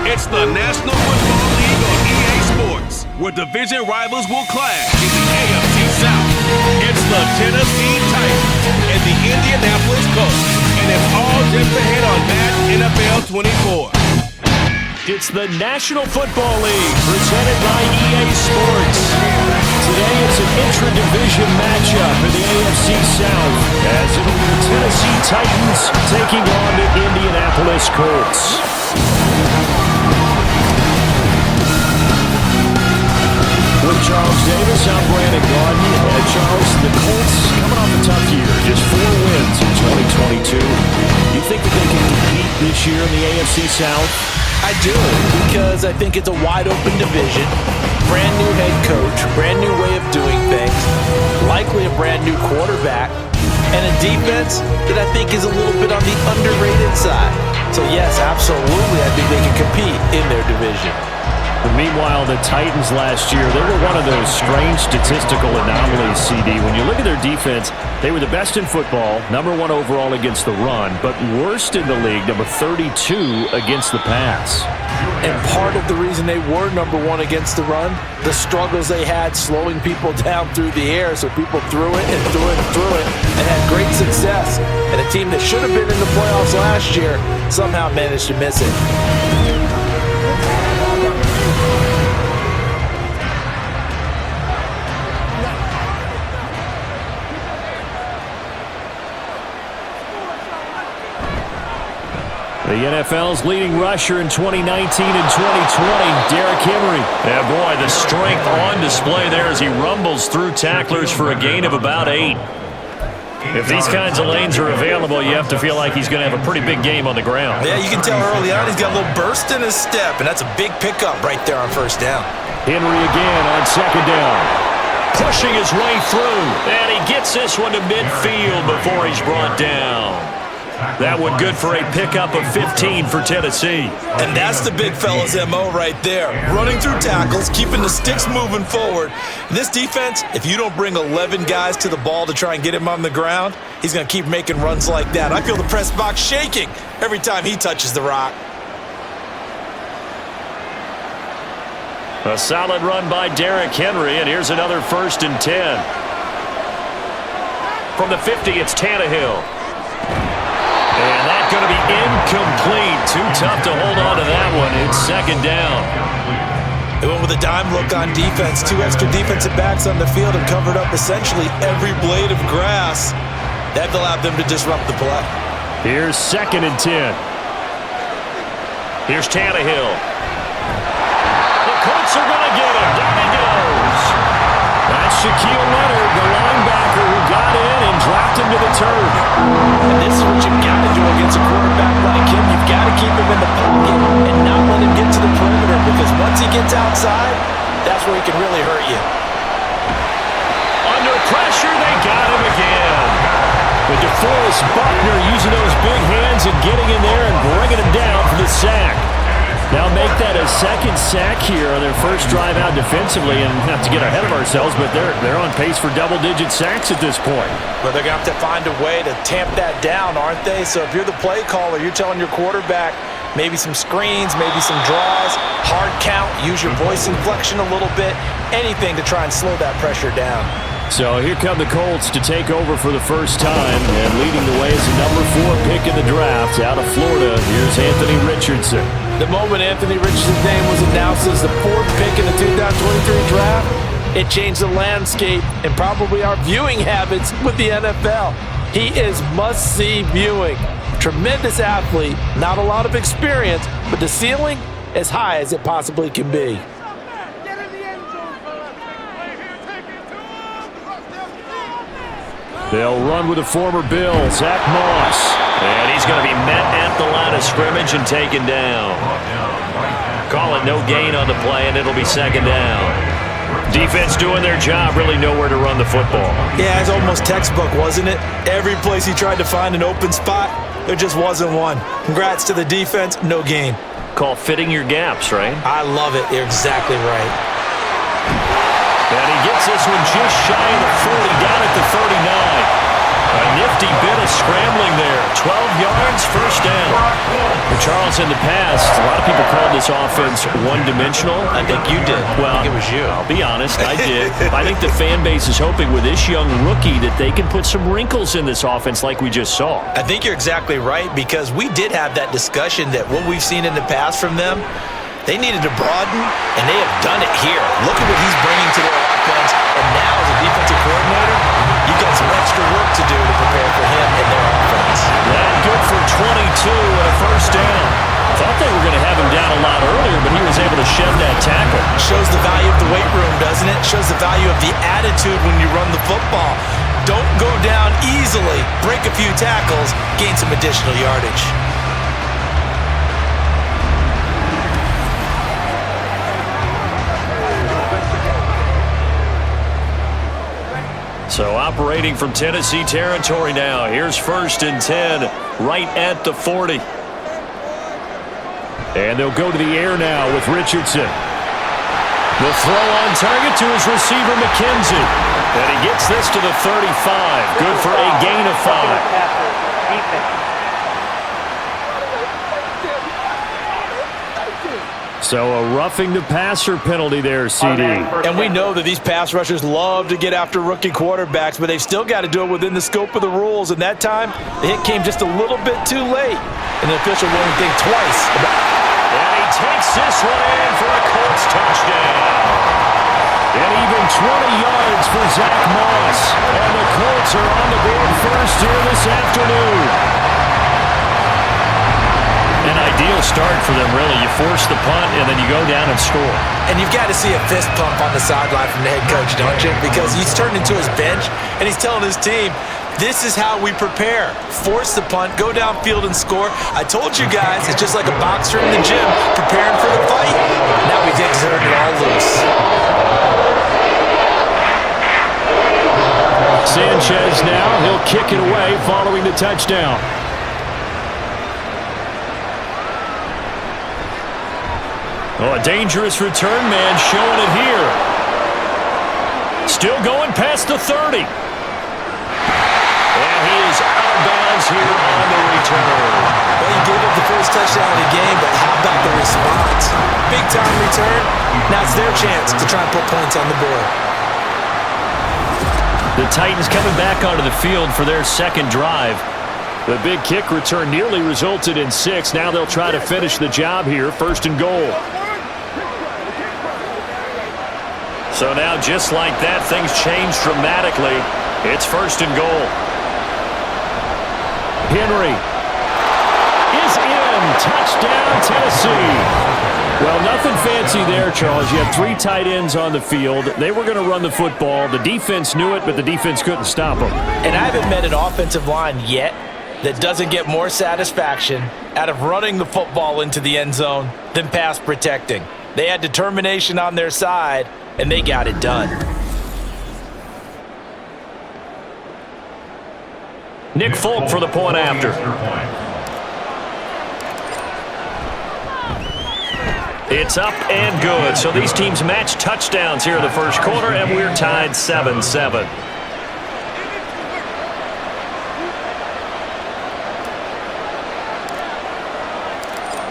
It's the National Football League on EA Sports, where division rivals will clash in the AFC South. It's the Tennessee Titans and the Indianapolis Colts, and it's all just ahead on Madden NFL 24. It's the National Football League, presented by EA Sports. Today it's an intra-division matchup in the AFC South, as it'll be the Tennessee Titans taking on the Indianapolis Colts. With Charles Davis, I'm Brandon Gardner. Charles, the Colts coming off a tough year, just 4 wins in 2022. You think that they can compete this year in the AFC South? I do, because I think it's a wide-open division, brand new head coach, brand new way of doing things, likely a brand new quarterback, and a defense that I think is a little bit on the underrated side. So yes, absolutely, I think they can compete in their division. But meanwhile, the Titans last year, they were one of those strange statistical anomalies, CD. When you look at their defense, they were the best in football, number 1 overall against the run, but worst in the league, number 32 against the pass. And part of the reason they were number 1 against the run, the struggles they had slowing people down through the air, so people threw it and threw it and threw it, and had great success. And a team that should have been in the playoffs last year somehow managed to miss it. The NFL's leading rusher in 2019 and 2020, Derrick Henry. Yeah, boy, the strength on display there as he rumbles through tacklers for a gain of about 8. If these kinds of lanes are available, you have to feel like he's going to have a pretty big game on the ground. Yeah, you can tell early on he's got a little burst in his step, and that's a big pickup right there on first down. Henry again on second down. Pushing his way through, and he gets this one to midfield before he's brought down. That one good for a pickup of 15 for Tennessee. And that's the big fella's MO right there. Running through tackles, keeping the sticks moving forward. This defense, if you don't bring 11 guys to the ball to try and get him on the ground, he's going to keep making runs like that. I feel the press box shaking every time he touches the rock. A solid run by Derrick Henry, and here's another 1st and 10. From the 50, it's Tannehill. And that's going to be incomplete. Too tough to hold on to that one. It's second down. They went with a dime look on defense. 2 extra defensive backs on the field and covered up essentially every blade of grass. That allowed them to disrupt the play. Here's 2nd and 10. Here's Tannehill. The Colts are going to get him. Down he goes. That's Shaquille Leonard, the linebacker who got in and dropped him to the turf. And this is what you've got to do against a quarterback like him. You've got to keep him in the pocket and not let him get to the perimeter, because once he gets outside, that's where he can really hurt you. Under pressure, they got him again. But DeForest Buckner using those big hands and getting in there and bringing him down for the sack. Now make that a 2nd sack here on their first drive out defensively, and not to get ahead of ourselves, but they're on pace for double-digit sacks at this point. But they're going to have to find a way to tamp that down, aren't they? So if you're the play caller, you're telling your quarterback maybe some screens, maybe some draws, hard count, use your voice inflection a little bit, anything to try and slow that pressure down. So here come the Colts to take over for the first time, and leading the way is the number 4 pick in the draft out of Florida. Here's Anthony Richardson. The moment Anthony Richardson's name was announced as the 4th pick in the 2023 draft, it changed the landscape and probably our viewing habits with the NFL. He is must-see viewing. Tremendous athlete, not a lot of experience, but the ceiling as high as it possibly can be. They'll run with a former Bill, Zach Moss. And he's going to be met at the line of scrimmage and taken down. Call it no gain on the play, and it'll be second down. Defense doing their job, really nowhere to run the football. Yeah, it's almost textbook, wasn't it? Every place he tried to find an open spot, there just wasn't one. Congrats to the defense, no gain. Call fitting your gaps, right? I love it. You're exactly right. And he gets this one just shy of the 40, down at the 39. A nifty bit scrambling there. 12 yards, first down. For Charles, in the past, a lot of people called this offense one-dimensional. I think you did. Well, I think it was you. I'll be honest, I did. I think the fan base is hoping with this young rookie that they can put some wrinkles in this offense like we just saw. I think you're exactly right, because we did have that discussion that what we've seen in the past from them, they needed to broaden, and they have done it here. Look at what he's bringing to their offense, and now as a defensive coordinator, you've got some extra work to do to prepare for him and their offense. That good for 22 and a first down. Thought they were going to have him down a lot earlier, but he was able to shed that tackle. Shows the value of the weight room, doesn't it? Shows the value of the attitude when you run the football. Don't go down easily. Break a few tackles, gain some additional yardage. So operating from Tennessee territory now. Here's 1st and 10, right at the 40. And they'll go to the air now with Richardson. The throw on target to his receiver, McKenzie. And he gets this to the 35. Good for a gain of 5. So a roughing the passer penalty there, CD. And we know that these pass rushers love to get after rookie quarterbacks, but they've still got to do it within the scope of the rules. And that time, the hit came just a little bit too late. And the official won't think twice about it. And he takes this one in for a Colts touchdown. And even 20 yards for Zach Moss. And the Colts are on the board first here this afternoon. An ideal start for them, really. You force the punt, and then you go down and score. And you've got to see a fist pump on the sideline from the head coach, don't you? Because he's turned into his bench, and he's telling his team, this is how we prepare. Force the punt, go downfield and score. I told you guys, it's just like a boxer in the gym preparing for the fight. Now we've exerted it all loose. Sanchez now, he'll kick it away following the touchdown. Oh, a dangerous return man showing it here. Still going past the 30. And he is out of bounds here on the return. Well, he gave up the first touchdown of the game, but how about the response? Big time return. Now it's their chance to try and put points on the board. The Titans coming back onto the field for their second drive. The big kick return nearly resulted in 6. Now they'll try to finish the job here. 1st and goal. So now, just like that, things change dramatically. It's 1st and goal. Henry is in. Touchdown, Tennessee. Well, nothing fancy there, Charles. You had 3 tight ends on the field. They were going to run the football. The defense knew it, but the defense couldn't stop them. And I haven't met an offensive line yet that doesn't get more satisfaction out of running the football into the end zone than pass protecting. They had determination on their side, and they got it done. Nick Folk for the point after. It's up and good. So these teams match touchdowns here in the first quarter, and we're tied 7-7.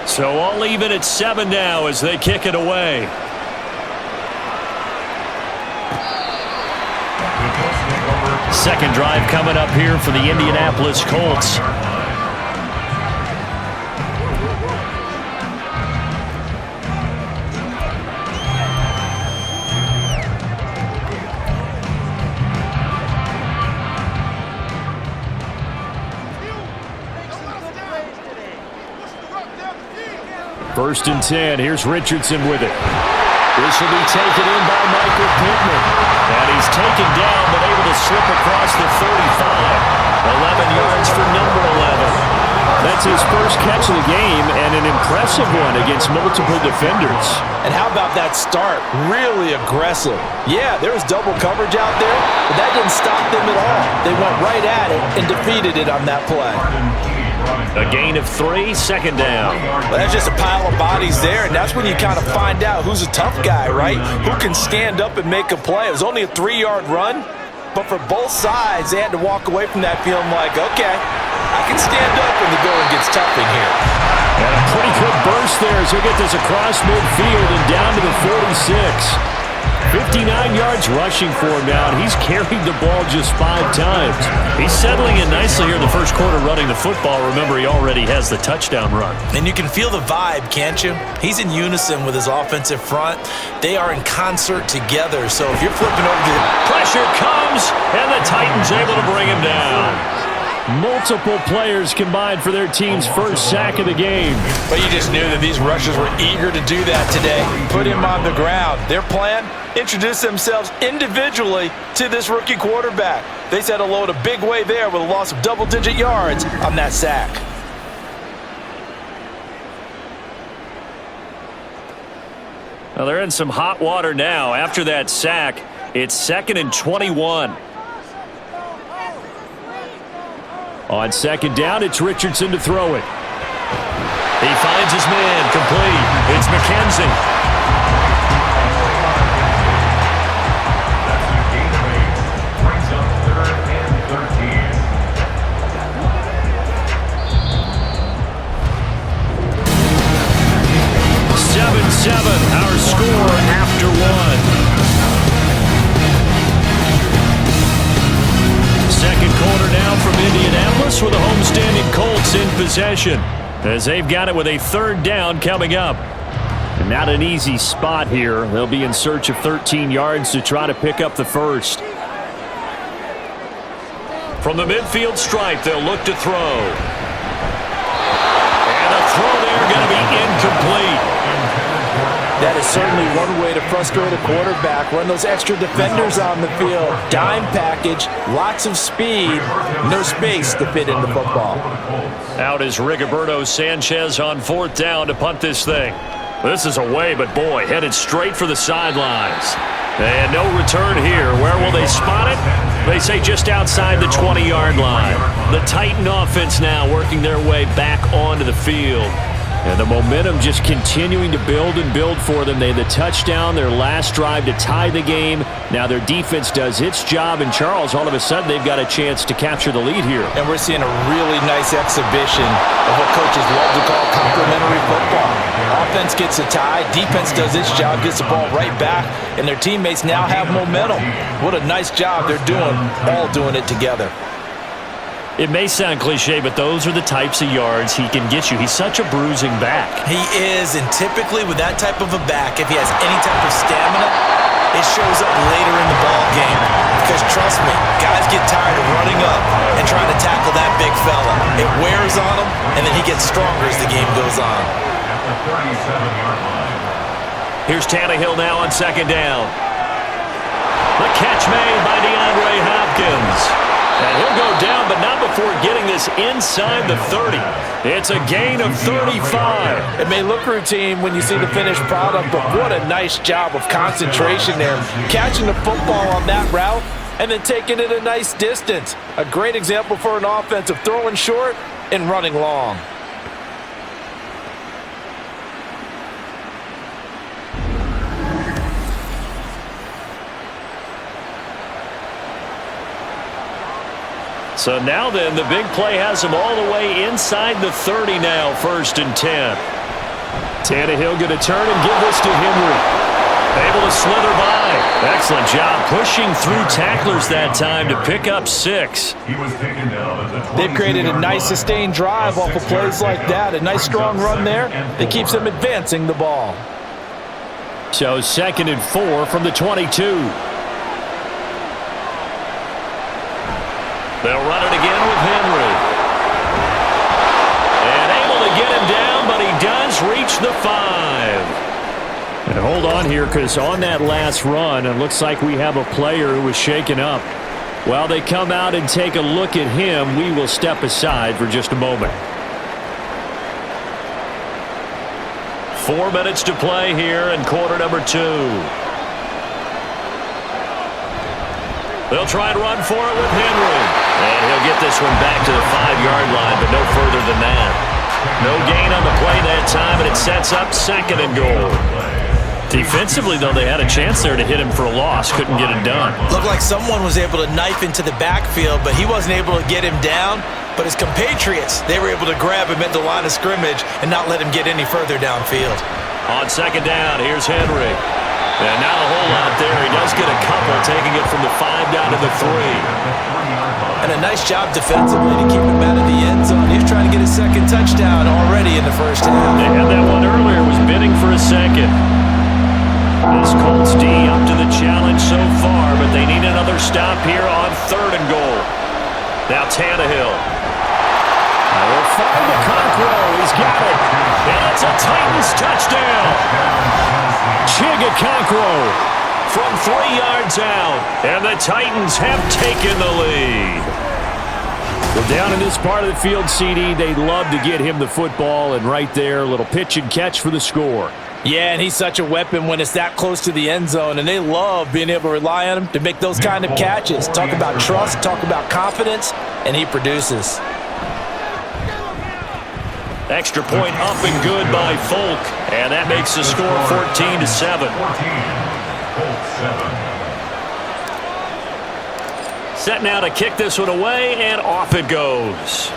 So all even at 7 now as they kick it away. Second drive coming up here for the Indianapolis Colts. First and 10. Here's Richardson with it. This will be taken in by Michael Pittman. And he's taken down, but able to slip across the 35. 11 yards for number 11. That's his first catch of the game, and an impressive one against multiple defenders. And how about that start? Really aggressive. Yeah, there was double coverage out there, but that didn't stop them at all. They went right at it and defeated it on that play. A gain of 3, second down. Well, that's just a pile of bodies there, and that's when you kind of find out who's a tough guy, right? Who can stand up and make a play. It was only a 3-yard run, But for both sides, they had to walk away from that feeling like, okay, I can stand up when the going gets tough in here. And a pretty good burst there as he'll get this across midfield and down to the 46. 59 yards rushing for him now, and he's carried the ball just 5 times. He's settling in nicely here in the first quarter running the football. Remember, he already has the touchdown run. And you can feel the vibe, can't you? He's in unison with his offensive front. They are in concert together. So if you're flipping over to the Pressure comes, and the Titans able to bring him down. Multiple players combined for their team's first sack of the game. But you just knew that these rushers were eager to do that today. Put him on the ground. Their plan? Introduce themselves individually to this rookie quarterback. They said hello to Big Way there with a loss of double-digit yards on that sack. Well, they're in some hot water now. After that sack, it's 2nd and 21. On 2nd down, it's Richardson to throw it. He finds his man, complete. It's McKenzie. Our score after 1. Second quarter now from Indianapolis with the homestanding Colts in possession as they've got it with a 3rd down coming up. And not an easy spot here. They'll be in search of 13 yards to try to pick up the first. From the midfield stripe, they'll look to throw. And a throw there going to be incomplete. That is certainly one way to frustrate a quarterback. Run those extra defenders on the field. Dime package, lots of speed, no space to fit in the football. Out is Rigoberto Sanchez on 4th down to punt this thing. This is away, but boy, headed straight for the sidelines. And no return here. Where will they spot it? They say just outside the 20-yard line. The Titan offense now working their way back onto the field. And the momentum just continuing to build and build for them. They had the touchdown, their last drive to tie the game. Now their defense does its job, and Charles, all of a sudden, they've got a chance to capture the lead here. And we're seeing a really nice exhibition of what coaches love to call complementary football. Offense gets a tie, defense does its job, gets the ball right back, and their teammates now have momentum. What a nice job they're doing, all doing it together. It may sound cliche, but those are the types of yards he can get you. He's such a bruising back. He is, and typically with that type of a back, if he has any type of stamina, it shows up later in the ball game. Because trust me, guys get tired of running up and trying to tackle that big fella. It wears on him, and then he gets stronger as the game goes on. Here's Tannehill now on 2nd down. The catch made by DeAndre Hopkins. And he'll go down, but not before getting this inside the 30. It's a gain of 35. It may look routine when you see the finished product, but what a nice job of concentration there. Catching the football on that route and then taking it a nice distance. A great example for an offense of throwing short and running long. So now then, the big play has him all the way inside the 30 now, 1st and 10. Tannehill going to turn and give this to Henry. Able to slither by. Excellent job pushing through tacklers that time to pick up 6. They've created a nice sustained drive off of plays like that. A nice strong run there that keeps them advancing the ball. So 2nd and 4 from the 22. They'll run it again with Henry. And able to get him down, but he does reach the 5. And hold on here, because on that last run, it looks like we have a player who was shaken up. While they come out and take a look at him, we will step aside for just a moment. 4 minutes to play here in quarter number 2. They'll try and run for it with Henry. And he'll get this one back to the 5-yard line, but no further than that. No gain on the play that time, and it sets up 2nd and goal. Defensively, though, they had a chance there to hit him for a loss. Couldn't get it done. Looked like someone was able to knife into the backfield, but he wasn't able to get him down. But his compatriots, they were able to grab him at the line of scrimmage and not let him get any further downfield. On second down, here's Henry. And not a whole lot there. He does get a couple, taking it from the 5 down to the 3. And a nice job defensively to keep him out of the end zone. He was trying to get his second touchdown already in the first half. They had that one earlier, was bidding for a second. This Colts D up to the challenge so far, but they need another stop here on 3rd and goal. Now Tannehill. Will find the Conqueror. He's got it. And it's a Titans touchdown. Chigakonkro From 3 yards out. And the Titans have taken the lead. Well, down in this part of the field, CD, they'd love to get him the football, and right there, a little pitch and catch for the score. Yeah, and he's such a weapon when it's that close to the end zone, and they love being able to rely on him to make those kind of catches. Talk about trust, talk about confidence, and he produces. Extra point up and good by Folk, and that makes the score 14-7. Set now to kick this one away, and off it goes.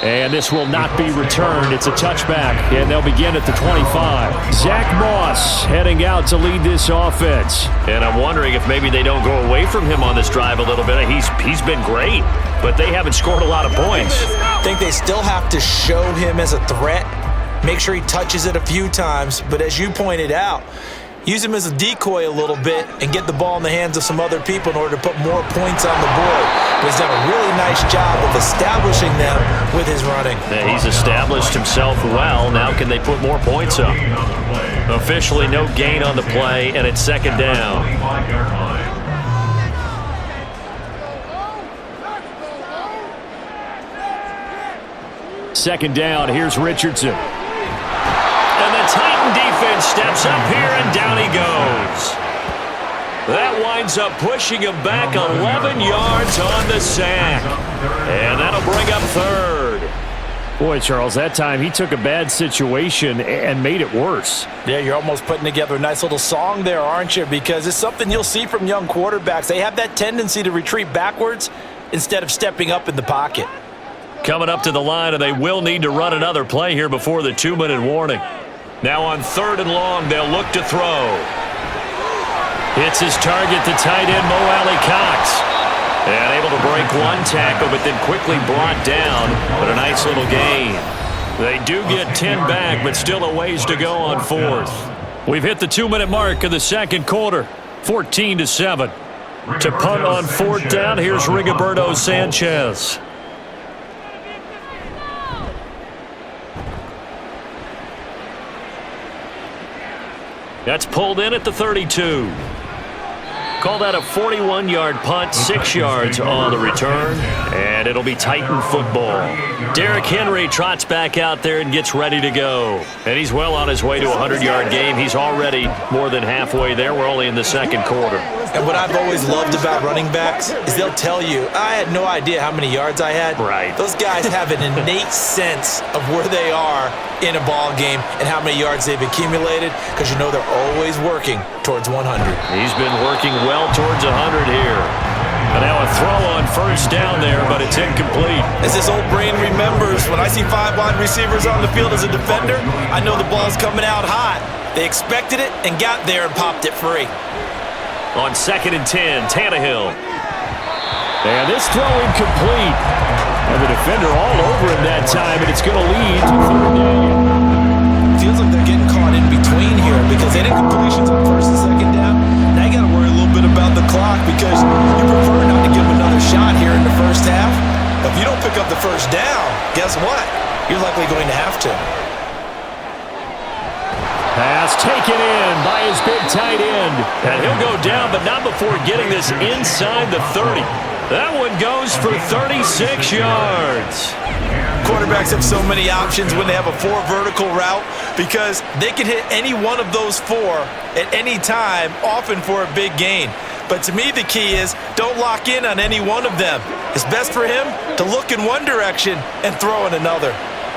And this will not be returned. It's a touchback, and they'll begin at the 25. Zach Moss heading out to lead this offense. And I'm wondering if maybe they don't go away from him on this drive a little bit. He's been great, but they haven't scored a lot of points. I think they still have to show him as a threat, make sure he touches it a few times, but as you pointed out, use him as a decoy a little bit and get the ball in the hands of some other people in order to put more points on the board. But he's done a really nice job of establishing them with his running. Yeah, he's established himself well. Now can they put more points up? Officially no gain on the play, and it's second down. Second down, here's Richardson. And the Titan defense steps up here, and down he goes. That winds up pushing him back 11 yards on the sack. And that'll bring up 3rd. Boy, Charles, that time he took a bad situation and made it worse. Yeah, you're almost putting together a nice little song there, aren't you? Because it's something you'll see from young quarterbacks. They have that tendency to retreat backwards instead of stepping up in the pocket. Coming up to the line, and they will need to run another play here before the 2-minute warning. Now on 3rd and long, they'll look to throw. Hits his target, the tight end, Mo Alley-Cox. And able to break one tackle, but then quickly brought down. But a nice little gain. They do get 10 back, but still a ways to go on 4th. We've hit the 2-minute mark of the second quarter, 14-7. To punt on 4th down, here's Rigoberto Sanchez. That's pulled in at the 32. Call that a 41-yard punt, 6 yards on the return, and it'll be Titan football. Derrick Henry trots back out there and gets ready to go. And he's well on his way to a 100-yard game. He's already more than halfway there. We're only in the second quarter. And what I've always loved about running backs is they'll tell you, I had no idea how many yards I had. Right. Those guys have an innate sense of where they are in a ball game and how many yards they've accumulated, because you know they're always working towards 100. He's been working well towards 100 here. And now a throw on 1st down there, but it's incomplete. As this old brain remembers, when I see 5 wide receivers on the field as a defender, I know the ball's coming out hot. They expected it and got there and popped it free. On 2nd and 10, Tannehill. And this throw incomplete. And the defender all over him that time, and it's going to lead to 3rd down. Feels like they're getting caught in between here because they didn't completions on 1st and 2nd down. Now you got to worry a little bit about the clock because you prefer not to give them another shot here in the first half. If you don't pick up the 1st down, guess what? You're likely going to have to. Pass taken in by his big tight end. And he'll go down, but not before getting this inside the 30. That one goes for 36 yards. Quarterbacks have so many options when they have a 4 vertical route because they can hit any one of those 4 at any time, often for a big gain. But to me, the key is don't lock in on any one of them. It's best for him to look in one direction and throw in another.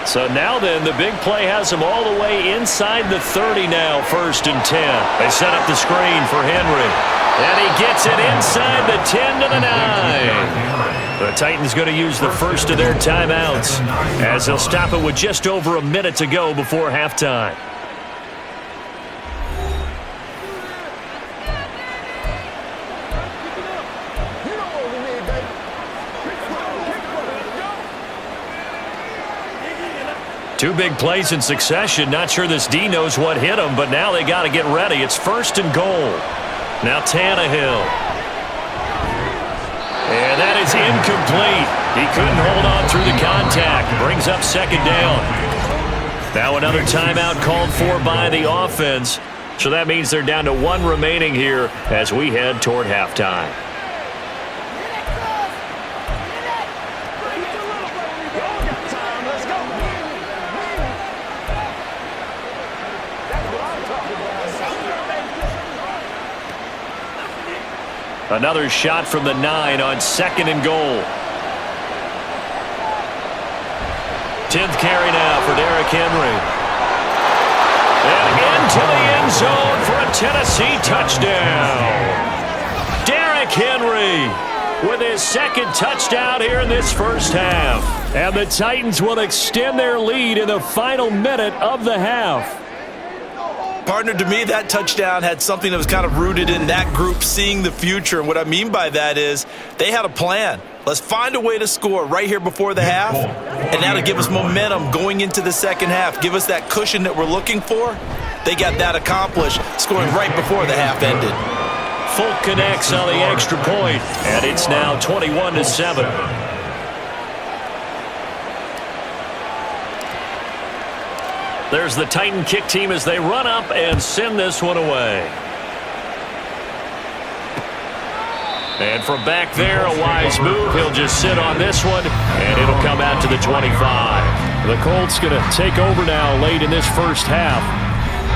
So now then, the big play has them all the way inside the 30 now, 1st and 10. They set up the screen for Henry. And he gets it inside the 10 to the 9. The Titans going to use the first of their timeouts as they'll stop it with just over a minute to go before halftime. Two big plays in succession. Not sure this D knows what hit him, but now they got to get ready. It's 1st and goal. Now Tannehill. And that is incomplete. He couldn't hold on through the contact. Brings up 2nd down. Now another timeout called for by the offense. So that means they're down to 1 remaining here as we head toward halftime. Another shot from the 9 on 2nd and goal. 10th carry now for Derrick Henry. And into the end zone for a Tennessee touchdown. Derrick Henry with his 2nd touchdown here in this first half. And the Titans will extend their lead in the final minute of the half. Partner, to me, that touchdown had something that was kind of rooted in that group seeing the future. And what I mean by that is they had a plan. Let's find a way to score right here before the half, and that'll give us momentum going into the second half. Give us that cushion that we're looking for. They got that accomplished, scoring right before the half ended. Folk connects on the extra point, and it's now 21-7. There's the Titan kick team as they run up and send this one away. And from back there, a wise move. He'll just sit on this one, and it'll come out to the 25. The Colts going to take over now late in this first half.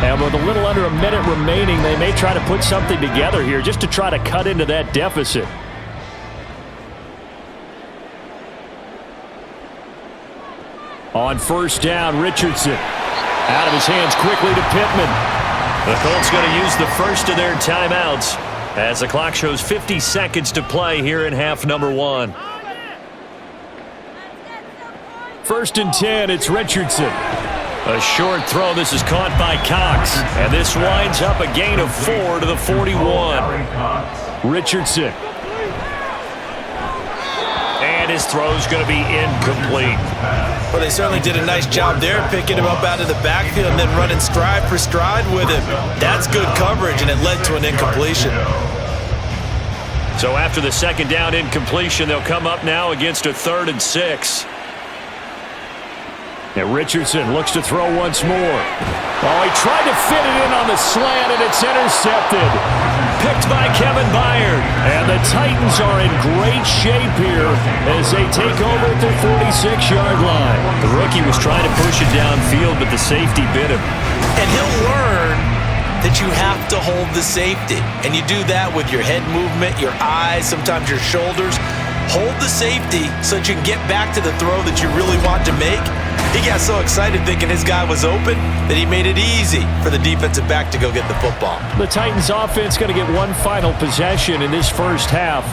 And with a little under a minute remaining, they may try to put something together here just to try to cut into that deficit. On 1st down, Richardson. Out of his hands quickly to Pittman. The Colts going to use the first of their timeouts as the clock shows 50 seconds to play here in half number 1. 1st and 10, it's Richardson. A short throw. This is caught by Cox. And this winds up a gain of 4 to the 41. Richardson. And his throw's going to be incomplete. Well, they certainly did a nice job there, picking him up out of the backfield and then running stride for stride with him. That's good coverage, and it led to an incompletion. So after the 2nd down incompletion, they'll come up now against a 3rd and 6. And Richardson looks to throw once more. Oh, he tried to fit it in on the slant, and it's intercepted. Picked by Kevin Byard. And the Titans are in great shape here as they take over at the 46-yard line. The rookie was trying to push it downfield, but the safety bit him. And he'll learn that you have to hold the safety. And you do that with your head movement, your eyes, sometimes your shoulders. Hold the safety so that you can get back to the throw that you really want to make. He got so excited thinking his guy was open that he made it easy for the defensive back to go get the football. The Titans offense going to get one final possession in this first half.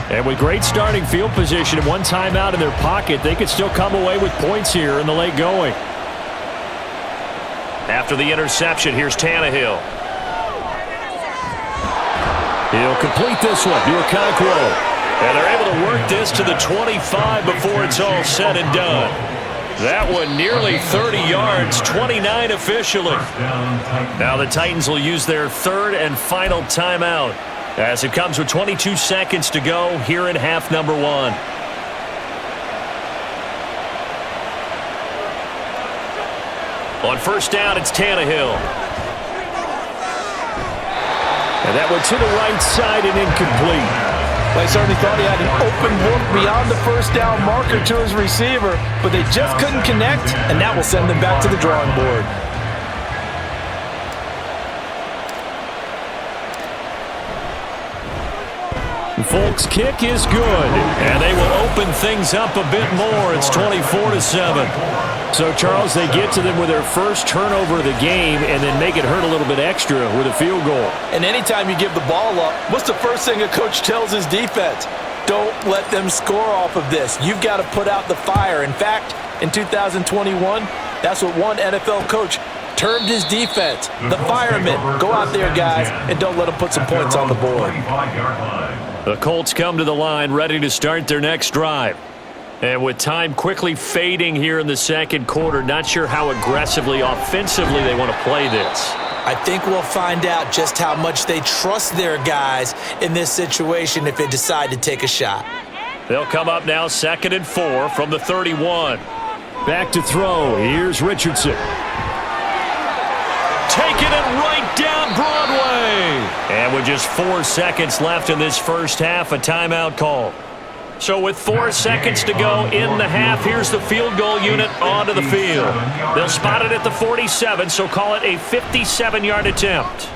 And with great starting field position and one timeout in their pocket, they could still come away with points here in the late going. After the interception, here's Tannehill. He'll complete this one to Okonkwo. And they're able to work this to the 25 before it's all said and done. That one nearly 30 yards, 29 officially. Now the Titans will use their 3rd and final timeout as it comes with 22 seconds to go here in half number 1. On 1st down, it's Tannehill. And that one to the right side and incomplete. Well, he certainly thought he had an open look beyond the 1st down marker to his receiver, but they just couldn't connect, and that will send them back to the drawing board. Folks' kick is good. And they will open things up a bit more. It's 24-7. So, Charles, they get to them with their first turnover of the game and then make it hurt a little bit extra with a field goal. And anytime you give the ball up, what's the first thing a coach tells his defense? Don't let them score off of this. You've got to put out the fire. In fact, in 2021, that's what one NFL coach termed his defense. The firemen. Go out there, guys, and don't let them put some points on the board. The Colts come to the line ready to start their next drive. And with time quickly fading here in the second quarter, not sure how aggressively, offensively they want to play this. I think we'll find out just how much they trust their guys in this situation if they decide to take a shot. They'll come up now 2nd and 4 from the 31. Back to throw. Here's Richardson. Taking it right down Broadway. And with just 4 seconds left in this first half, a timeout call. So with 4 seconds to go in the half, here's the field goal unit onto the field. They'll spot it at the 47, so call it a 57-yard attempt.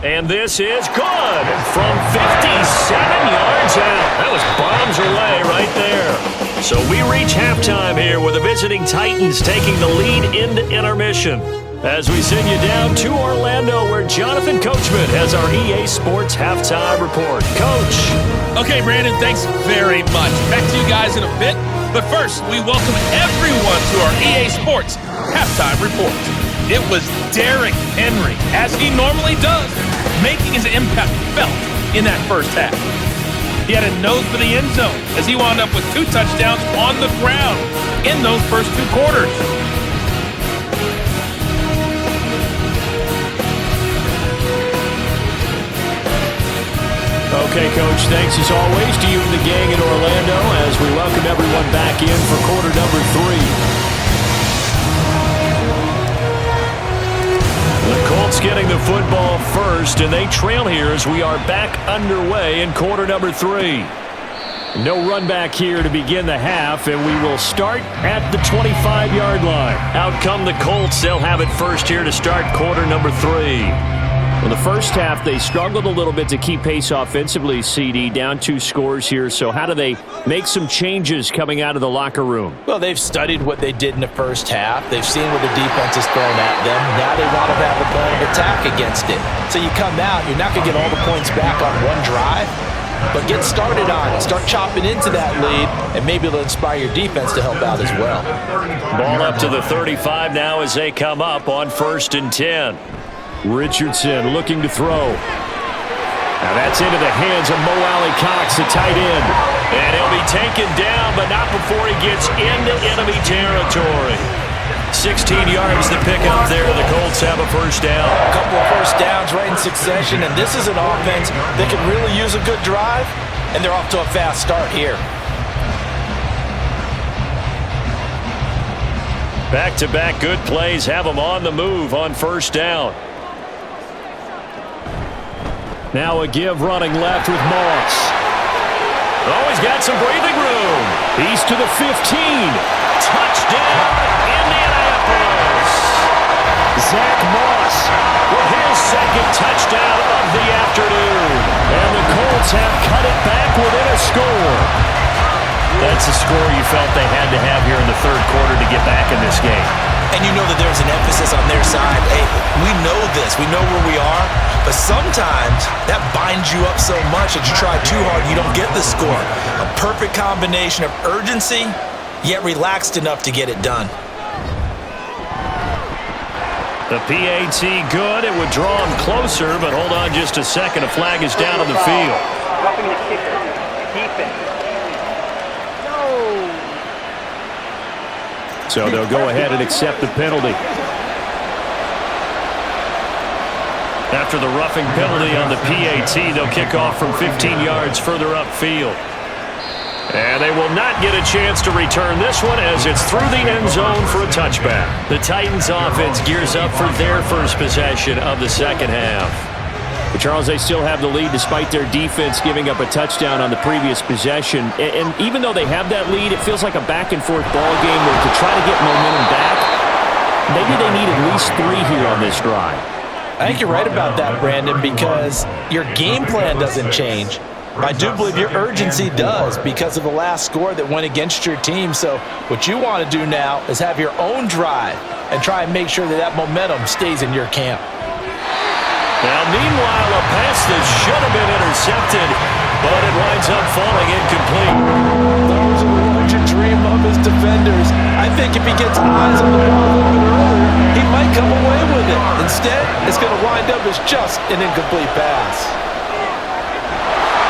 And this is good from 57 yards out. That was bombs away right there. So we reach halftime here with the visiting Titans taking the lead into intermission. As we send you down to Orlando, where Jonathan Coachman has our EA Sports Halftime Report. Coach. Okay, Brandon, thanks very much. Back to you guys in a bit. But first, we welcome everyone to our EA Sports Halftime Report. It was Derrick Henry, as he normally does, making his impact felt in that first half. He had a nose for the end zone as he wound up with 2 touchdowns on the ground in those first 2 quarters. Okay, Coach, thanks as always to you and the gang in Orlando as we welcome everyone back in for quarter number 3. The Colts getting the football first, and they trail here as we are back underway in quarter number 3. No run back here to begin the half, and we will start at the 25-yard line. Out come the Colts. They'll have it first here to start quarter number 3. Well, the first half, they struggled a little bit to keep pace offensively, CD, down 2 scores here. So how do they make some changes coming out of the locker room? Well, they've studied what they did in the first half. They've seen what the defense has thrown at them. Now they want to have a plan of attack against it. So you come out, you're not going to get all the points back on one drive, but get started on it. Start chopping into that lead, and maybe it'll inspire your defense to help out as well. Ball up to the 35 now as they come up on 1st and 10. Richardson looking to throw. Now that's into the hands of Mo Alley-Cox, the tight end. And he'll be taken down, but not before he gets into enemy territory. 16 yards to pick up there. The Colts have a first down. A couple of first downs right in succession, and this is an offense that can really use a good drive, and they're off to a fast start here. Back-to-back good plays have them on the move on first down. Now a give running left with Moss. Oh, he's got some breathing room. He's to the 15. Touchdown, Indianapolis. Zach Moss with his second touchdown of the afternoon. And the Colts have cut it back within a score. That's a score you felt they had to have here in the third quarter to get back in this game. And you know that there's an emphasis on their side. Hey, we know this. We know where we are. But sometimes that binds you up so much that you try too hard, you don't get the score. A perfect combination of urgency, yet relaxed enough to get it done. The PAT good. It would draw him closer, but hold on just a second. A flag is down on the field. Dropping the kicker. Keep it. So they'll go ahead and accept the penalty. After the roughing penalty on the PAT, they'll kick off from 15 yards further upfield. And they will not get a chance to return this one as it's through the end zone for a touchback. The Titans offense gears up for their first possession of the second half. But Charles, they still have the lead despite their defense giving up a touchdown on the previous possession. And even though they have that lead, it feels like a back-and-forth ball game where to try to get momentum back, maybe they need at least 3 here on this drive. I think you're right about that, Brandon, because your game plan doesn't change. I do believe your urgency does because of the last score that went against your team. So what you want to do now is have your own drive and try and make sure that that momentum stays in your camp. Now, meanwhile, a pass that should have been intercepted, but it winds up falling incomplete. Those are the ones you dream of as defenders. I think if he gets eyes on the ball a little bit earlier, he might come away with it. Instead, it's going to wind up as just an incomplete pass.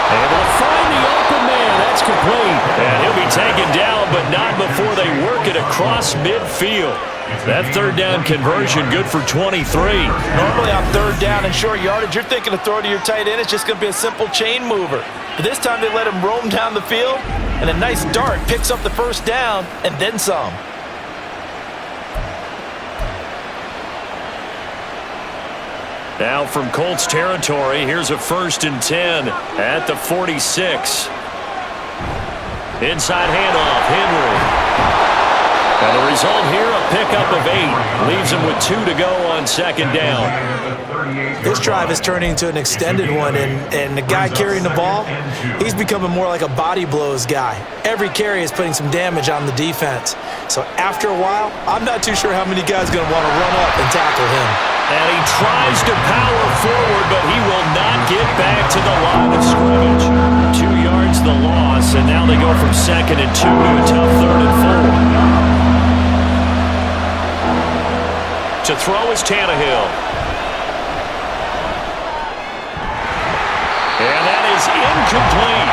Able to find the open man. That's complete. And he'll be taken down, but not before they work it across midfield. That third down conversion good for 23. Normally on third down and short yardage, you're thinking to throw to your tight end. It's just going to be a simple chain mover. But this time they let him roam down the field, and a nice dart picks up the first down and then some. Now from Colts territory, here's a 1st and 10 at the 46. Inside handoff, Henry. And the result here, a pickup of 8. Leaves him with 2 to go on 2nd down. This drive is turning into an extended one, and the guy carrying the ball, he's becoming more like a body blows guy. Every carry is putting some damage on the defense. So after a while, I'm not too sure how many guys are going to want to run up and tackle him. And he tries to power forward, but he will not get back to the line of scrimmage. 2 yards the loss, and now they go from 2nd and 2 to a tough 3rd and 4. To throw is Tannehill. And that is incomplete.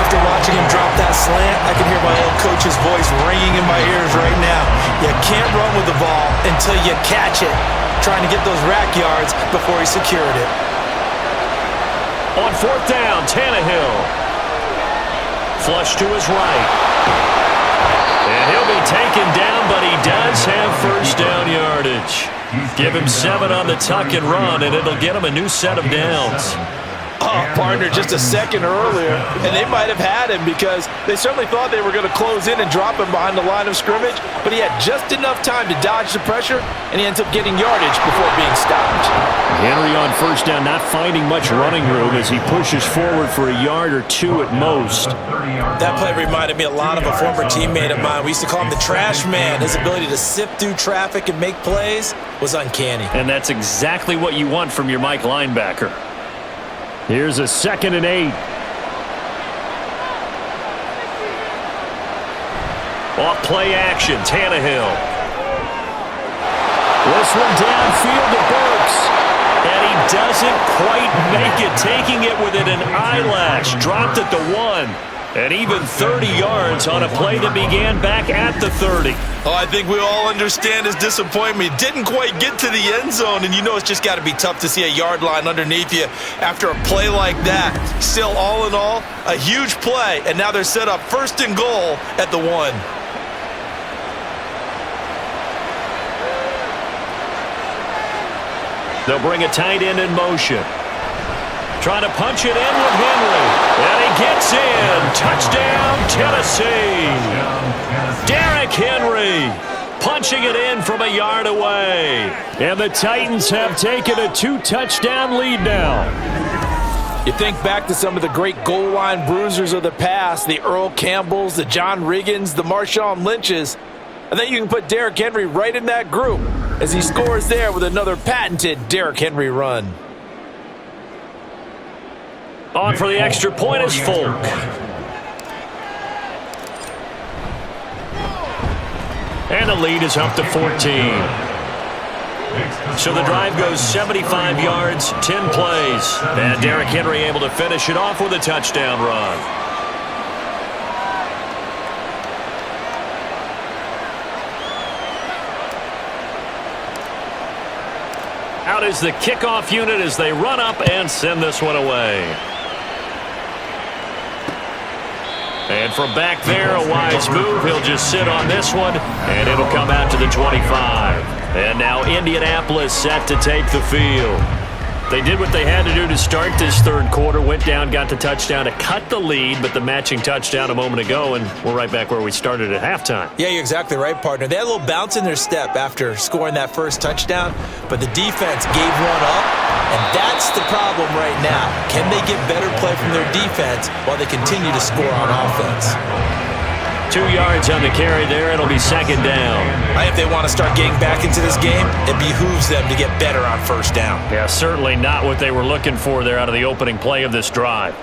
After watching him drop that slant, I can hear my old coach's voice ringing in my ears right now. You can't run with the ball until you catch it. Trying to get those rack yards before he secured it. On 4th down, Tannehill. Flush to his right. And he'll be taken down, but he does have first down yardage. Give him 7 on the tuck and run, and it'll get him a new set of downs. Oh, partner, just a second earlier, and they might have had him because they certainly thought they were going to close in and drop him behind the line of scrimmage, but he had just enough time to dodge the pressure, and he ends up getting yardage before being stopped. Henry on 1st down, not finding much running room as he pushes forward for a yard or 2 at most. That play reminded me a lot of a former teammate of mine. We used to call him the trash man. His ability to sift through traffic and make plays was uncanny. And that's exactly what you want from your Mike linebacker. Here's a 2nd and 8. Off play action, Tannehill. This one downfield to Burks. And he doesn't quite make it, taking it within an eyelash. Dropped at the 1. And even 30 yards on a play that began back at the 30. Oh, I think we all understand his disappointment. Didn't quite get to the end zone, and you know it's just got to be tough to see a yard line underneath you after a play like that. Still, all in all, a huge play, and now they're set up 1st and goal at the 1. They'll bring a tight end in motion. Trying to punch it in with Henry. And he gets in. Touchdown, Tennessee. Derrick Henry punching it in from a yard away. And the Titans have taken a 2-touchdown lead now. You think back to some of the great goal line bruisers of the past, the Earl Campbells, the John Riggins, the Marshawn Lynches. I think you can put Derrick Henry right in that group as he scores there with another patented Derrick Henry run. On for the extra point is Folk. And the lead is up to 14. So the drive goes 75 yards, 10 plays. And Derrick Henry able to finish it off with a touchdown run. Out is the kickoff unit as they run up and send this one away. And from back there, a wise move. He'll just sit on this one, and it'll come out to the 25. And now Indianapolis set to take the field. They did what they had to do to start this third quarter, went down, got the touchdown to cut the lead, but the matching touchdown a moment ago, and we're right back where we started at halftime. Yeah, you're exactly right, partner. They had a little bounce in their step after scoring that first touchdown, but the defense gave one up, and that's the problem right now. Can they get better play from their defense while they continue to score on offense? 2 yards on the carry there. It'll be second down. If they want to start getting back into this game, it behooves them to get better on first down. Yeah, certainly not what they were looking for there out of the opening play of this drive.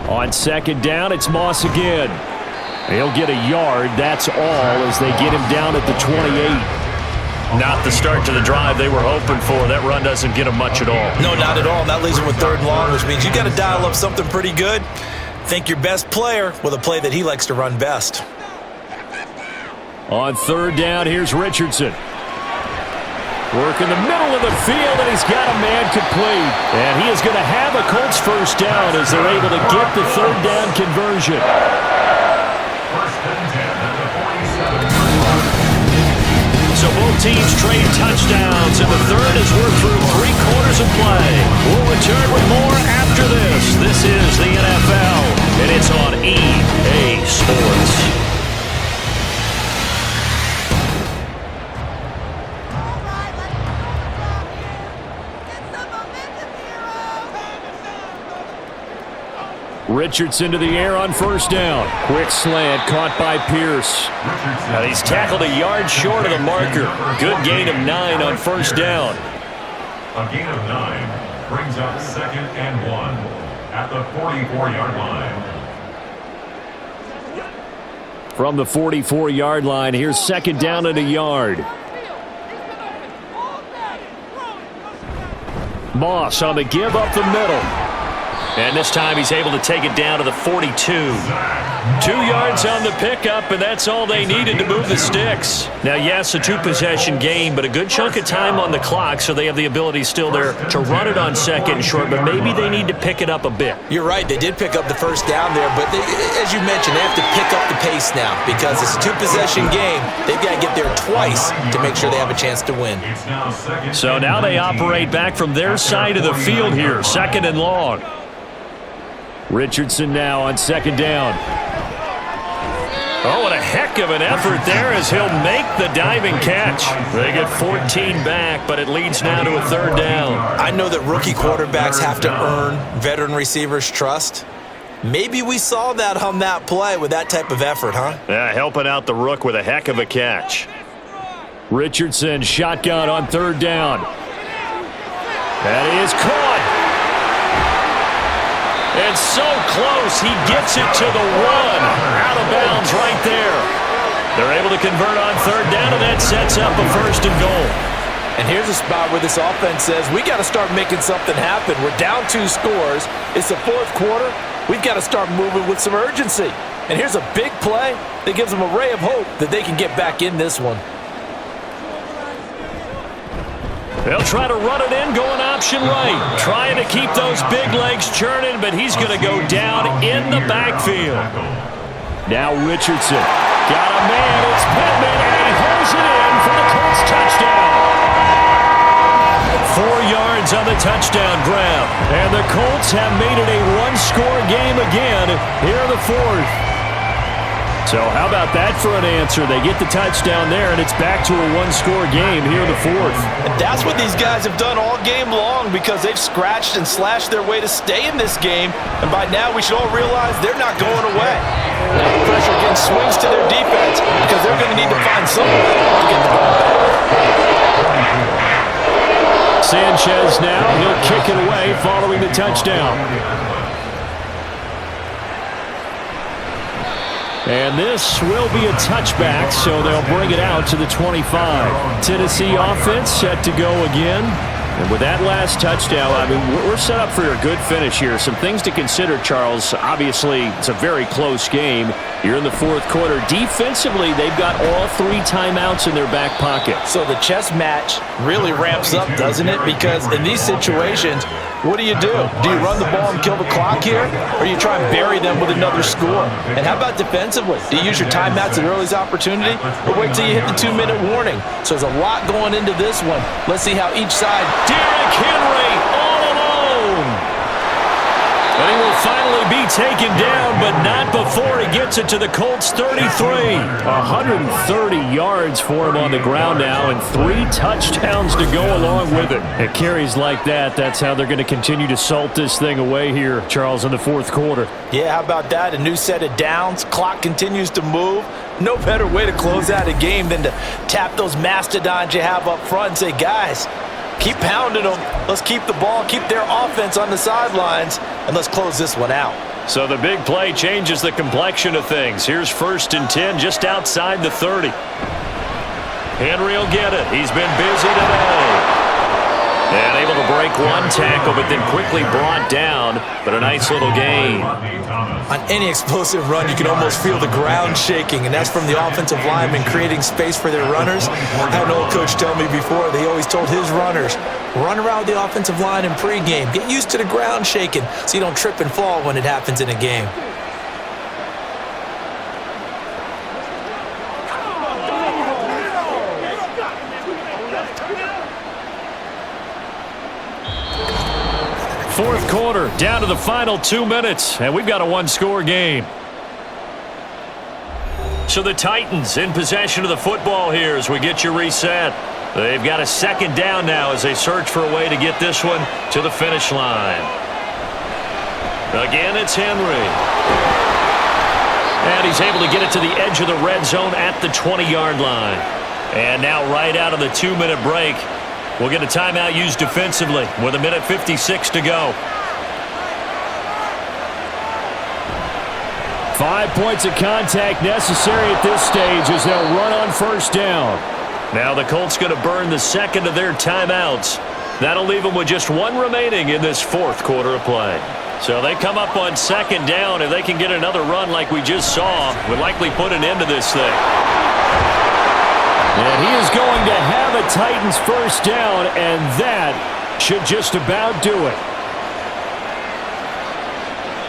On second down, it's Moss again. He'll get a yard. That's all as they get him down at the 28. Not the start to the drive they were hoping for. That run doesn't get them much at all. No, not at all. And that leaves them with third and long, which means you got to dial up something pretty good. Think your best player with a play that he likes to run best. On third down, here's Richardson. Work in the middle of the field, and he's got a man complete. And he is going to have a Colts first down as they're able to get the third down conversion. So both teams trade touchdowns, and the third as we're through 3 quarters of play. We'll return with more after this. This is the NFL, and it's on EA Sports. Richardson to the air on first down. Quick slant caught by Pierce. Now he's tackled a yard short of the marker. Good gain of 9 on first down. A gain of 9 brings up second and 1 at the 44-yard line. From the 44-yard line, here's second down and a yard. Moss on the give up the middle. And this time he's able to take it down to the 42. 2 yards on the pickup, and that's all they needed to move the sticks. Now, yes, a 2-possession game, but a good chunk of time on the clock, so they have the ability still there to run it on second and short, but maybe they need to pick it up a bit. You're right. They did pick up the first down there, but as you mentioned, they have to pick up the pace now because it's a 2-possession game. They've got to get there twice to make sure they have a chance to win. So now they operate back from their side of the field here, second and long. Richardson now on second down. Oh, what a heck of an effort there as he'll make the diving catch. They get 14 back, but it leads now to a third down. I know that rookie quarterbacks have to earn veteran receivers' trust. Maybe we saw that on that play with that type of effort, huh? Yeah, helping out the rook with a heck of a catch. Richardson shotgun on third down. That is caught. And so close, he gets it to the 1. Out of bounds right there. They're able to convert on third down, and that sets up a first and goal. And here's a spot where this offense says, we got to start making something happen. We're down 2 scores. It's the fourth quarter. We've got to start moving with some urgency. And here's a big play that gives them a ray of hope that they can get back in this one. They'll try to run it in, going option right. Trying to keep those big legs churning, but he's going to go down in the backfield. Now Richardson. Got a man. It's Pittman, and he holds it in for the Colts touchdown. 4 yards on the touchdown grab. And the Colts have made it a 1-score game again here in the fourth. So how about that for an answer? They get the touchdown there, and it's back to a 1-score game here in the fourth. And that's what these guys have done all game long because they've scratched and slashed their way to stay in this game. And by now, we should all realize they're not going away. Now the pressure again swings to their defense because they're going to need to find some way to get the ball back. Sanchez now. He'll kick it away following the touchdown. And this will be a touchback, so they'll bring it out to the 25. Tennessee offense set to go again. And with that last touchdown, I mean, we're set up for a good finish here. Some things to consider, Charles. Obviously, it's a very close game. You're in the fourth quarter. Defensively, they've got all 3 timeouts in their back pocket. So the chess match really ramps up, doesn't it? Because in these situations, what do? Do you run the ball and kill the clock here, or you try and bury them with another score? And how about defensively? Do you use your timeouts at earliest opportunity, or wait till you hit the 2-minute warning? So there's a lot going into this one. Let's see how each side. Derrick Henry all alone. And he will finally be taken down, but not before he gets it to the Colts 33. 130 yards for him on the ground now and 3 touchdowns to go along with it. At carries like that, that's how they're going to continue to salt this thing away here, Charles, in the fourth quarter. Yeah, how about that? A new set of downs. Clock continues to move. No better way to close out a game than to tap those mastodons you have up front and say, guys, keep pounding them. Let's keep the ball, keep their offense on the sidelines, and let's close this one out. So the big play changes the complexion of things. Here's 1st and 10 just outside the 30. Henry will get it. He's been busy today. And able to break 1 tackle, but then quickly brought down, but a nice little gain. On any explosive run, you can almost feel the ground shaking, and that's from the offensive linemen creating space for their runners. I had an old coach tell me before, they always told his runners, run around the offensive line in pregame. Get used to the ground shaking so you don't trip and fall when it happens in a game. Fourth quarter, down to the final 2 minutes, and we've got a 1-score game. So the Titans in possession of the football here as we get you reset. They've got a 2nd down now as they search for a way to get this one to the finish line. Again, it's Henry. And he's able to get it to the edge of the red zone at the 20-yard line. And now right out of the 2-minute break, we'll get a timeout used defensively with 1:56 to go. 5 points of contact necessary at this stage as they'll run on 1st down. Now the Colts going to burn the 2nd of their timeouts. That'll leave them with just 1 remaining in this 4th quarter of play. So they come up on 2nd down. If they can get another run like we just saw, would likely put an end to this thing. And he is going to have a Titans 1st down, and that should just about do it.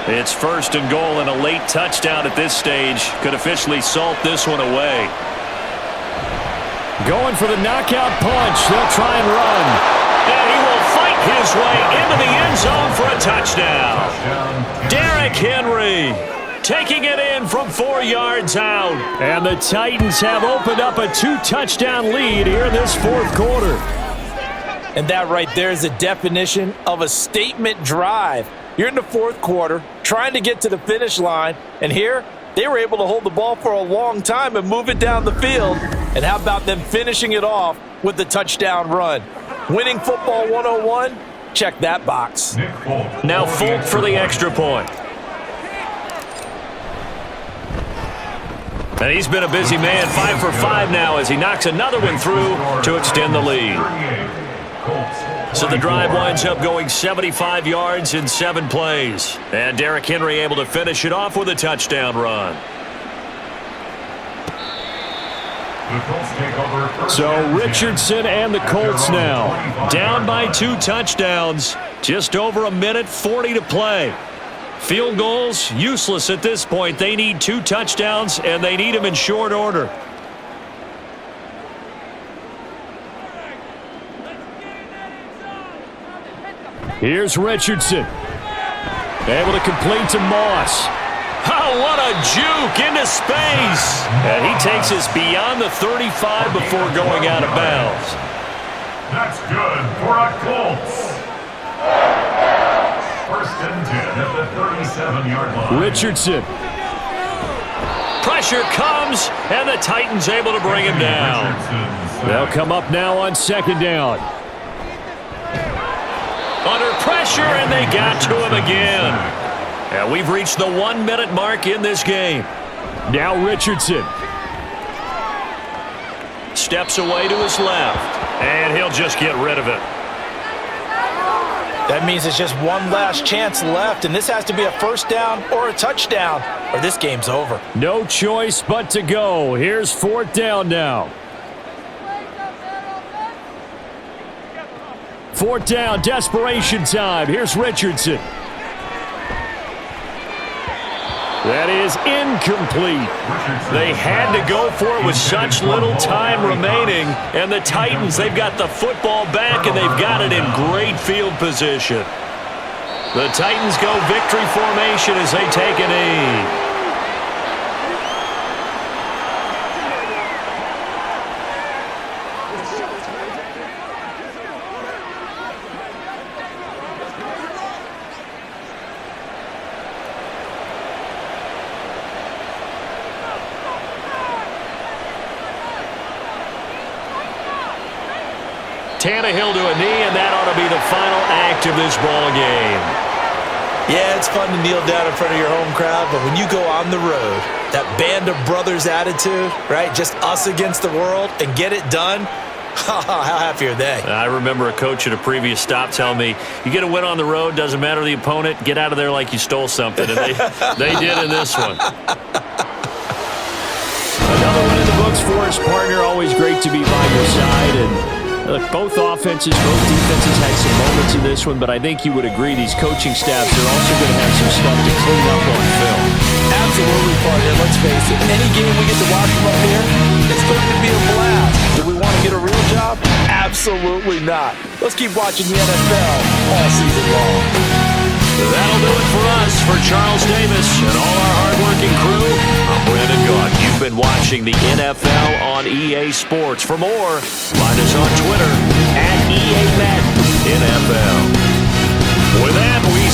It's 1st and goal, and a late touchdown at this stage could officially salt this one away. Going for the knockout punch. They'll try and run. And he will fight his way into the end zone for a touchdown. Derrick Henry taking it in from 4 yards out. And the Titans have opened up a 2-touchdown lead here in this 4th quarter. And that right there is the definition of a statement drive. You're in the 4th quarter, trying to get to the finish line, and here they were able to hold the ball for a long time and move it down the field. And how about them finishing it off with the touchdown run? Winning football 101? Check that box. Now Folk for the extra point. And he's been a busy man, 5 for 5 now as he knocks another one through to extend the lead. So the drive winds up going 75 yards in 7 plays. And Derrick Henry able to finish it off with a touchdown run. So Richardson and the Colts now down by 2 touchdowns. Just over 1:40 to play. Field goals, useless at this point. They need 2 touchdowns, and they need them in short order. Here's Richardson. Able to complete to Moss. Oh, what a juke into space. And he takes us beyond the 35 before going out of bounds. That's good for a Colts. 1st and 10 at the 37-yard line. Richardson. Pressure comes, and the Titans able to bring him down. They'll come up now on 2nd down. Under pressure, and they got to him again. And we've reached the 1-minute mark in this game. Now Richardson. Steps away to his left, and he'll just get rid of it. That means it's just one last chance left, and this has to be a first down or a touchdown, or this game's over. No choice but to go. Here's fourth down now. Fourth down, desperation time. Here's Richardson. That is incomplete. They had to go for it with such little time remaining. And the Titans, they've got the football back, and they've got it in great field position. The Titans go victory formation as they take a knee. Tannehill to a knee, and that ought to be the final act of this ball game. Yeah, it's fun to kneel down in front of your home crowd, but when you go on the road, that band of brothers attitude, right? Just us against the world and get it done. How happy are they? I remember a coach at a previous stop telling me, you get a win on the road, doesn't matter the opponent, get out of there like you stole something. And they did in this one. Another one in the books for his partner. Always great to be by your side. And look, both offenses, both defenses had some moments in this one, but I think you would agree these coaching staffs are also going to have some stuff to clean up on film. Absolutely, partner. Let's face it. Any game we get to watch from up here, it's going to be a blast. Do we want to get a real job? Absolutely not. Let's keep watching the NFL all season long. That'll do it for us. For Charles Davis and all our hardworking crew, I'm Brandon Gaudin. You've been watching the NFL on EA Sports. For more, find us on Twitter @EAMaddenNFL. With that, we